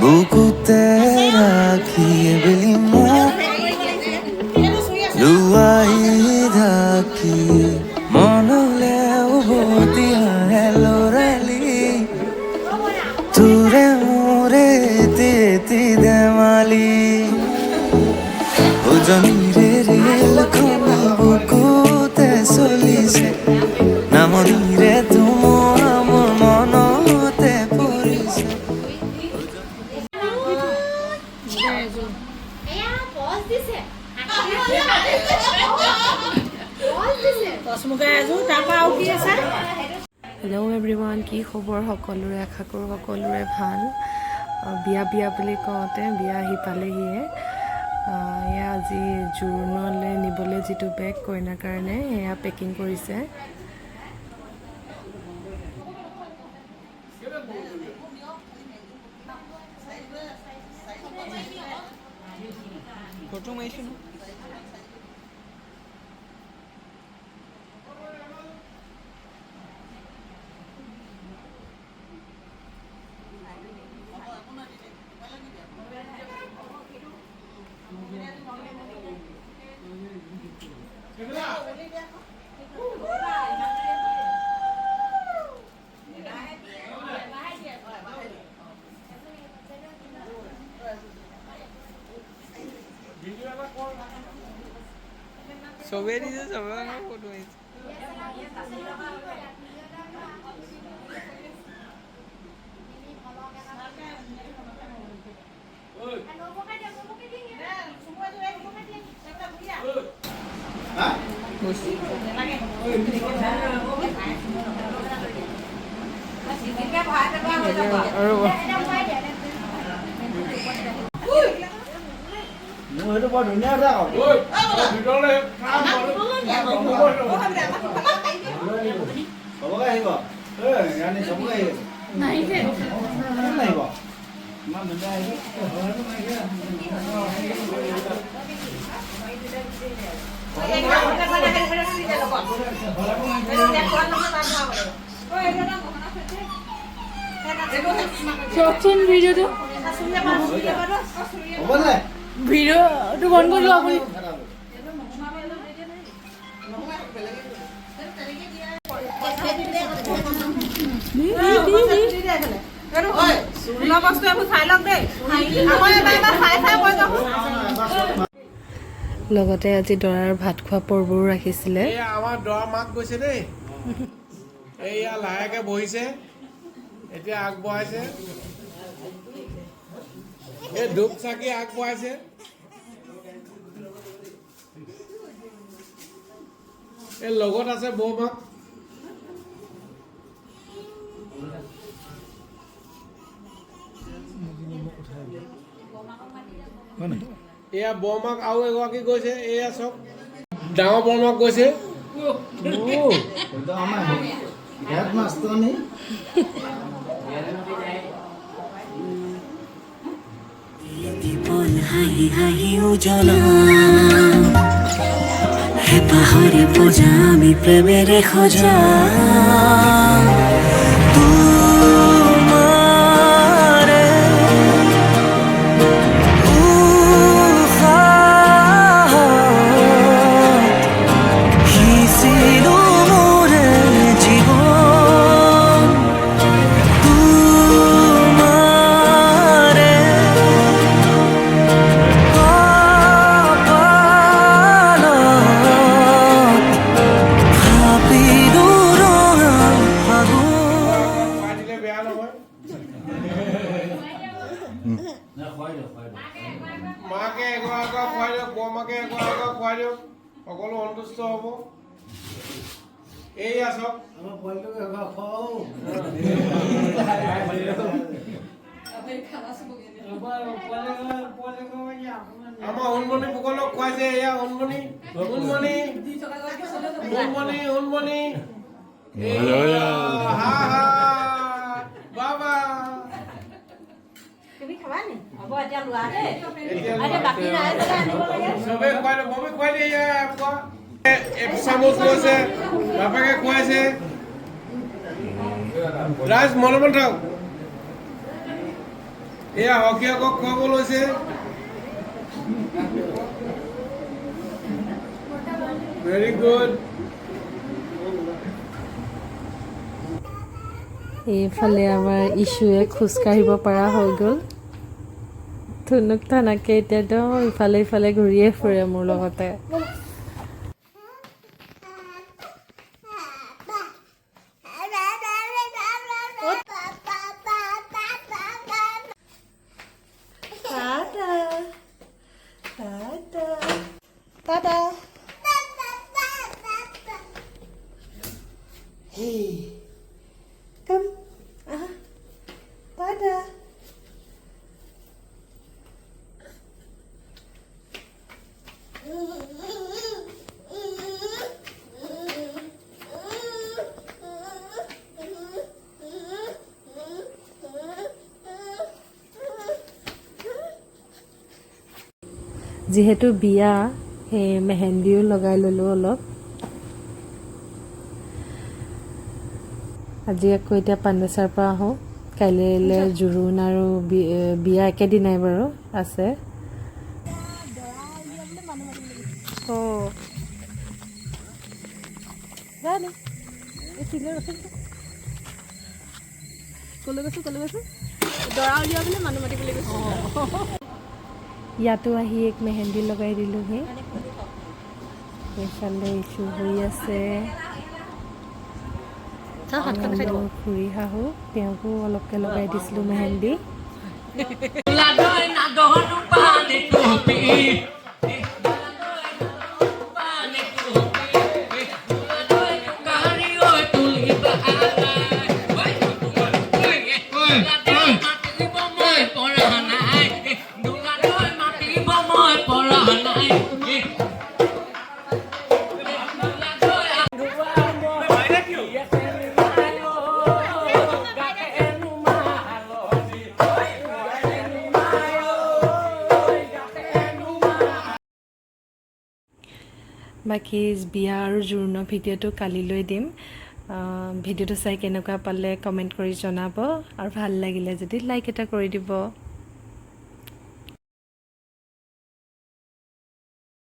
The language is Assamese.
buku terakhir belimu luai dhaki monole ubotia hello rally ture more teti demali ojani re rel khona buku te solise namoni re tumo amor monote porise hello' everyone, কি খবৰ সকলোৰে? আশা কৰোঁ সকলোৰে ভাল। বিয়া বিয়া বুলি কওঁতে বিয়া আহি পালেহিয়ে। এয়া আজি জোৰোণলৈ নিবলৈ যিটো বেগ কইনাৰ কাৰণে এয়া পেকিং কৰিছে। সবে দিছে, সবে ফটো আহিছে। সেইটো বৰ ধুনীয়া চবকে আহিব ৰাণী চবকে আহিব নাহিব ইমান ধুনীয়া আহিব চকচোন ভিডিঅ'টো ভিডিঅ'টো বন্ধ কৰি লোৱা আপুনি। লগতে আজি দৰাৰ ভাত খোৱা পৰ্বও ৰাখিছিলে। আমাৰ দৰা মাক গৈছে দেই, এইয়া লাহেকে বহিছে, এতিয়া আগবঢ়াইছে, এই ধূপ চাকি আগবঢ়াইছে। এই লগত আছে বৌমাক, এয়া বৰমাক আৰু এগৰাকী গৈছে, এয়া চব ডাঙৰ বৰমাক গৈছে। হাঁহি হাঁহি উজলা হেঁপাহৰে পূজা আমি প্ৰেমেৰে সজা মাকে এগৰাকীক খুৱাই দিয়ক, বৰমাকে এগৰাকীক খুৱাই দিয়ক, সকলো সন্তুষ্ট হ'ব। এইয়া চব আমাৰ সোণমণি ফুকনক খুৱাইছে, এয়া সোণমণি সোণমণি সোণমণি সোণমণি হা হা বাবা চবে খুৱাই দিয়ক, মমি খুৱাই দিয়ে। এয়া চামুচ লৈছে, বাপেকে খুৱাইছে, ৰাজ মনে থাক এয়া হকীয়াকক খুৱাব লৈছে ভেৰি গুড এইফালে আমাৰ ইছুৱে খোজকাঢ়িব পৰা হৈ গ'ল ধুনুক থানাকে এতিয়াতো ইফালে ইফালে ঘূৰিয়ে ফুৰে মোৰ লগতে যিহেতু বিয়া সেই মেহেন্দিও লগাই ল'লোঁ অলপ আজি আকৌ এতিয়া পাণ্ডেচাৰ পৰা আহোঁ কাইলৈ জোৰোণ আৰু বিয়া একেদিনাই বাৰু আছে ইয়াতো আহি এক মেহেন্দি লগাই দিলোঁহি এইফালে ইছ্যু হৈ আছে খুৰী শাহু তেওঁকো অলপকৈ লগাই দিছিলোঁ মেহেন্দি বাকী বিয়া আৰু জোৰোণৰ ভিডিঅ'টো কালিলৈ দিম ভিডিঅ'টো চাই কেনেকুৱা পালে কমেণ্ট কৰি জনাব আৰু ভাল লাগিলে যদি লাইক এটা কৰি দিব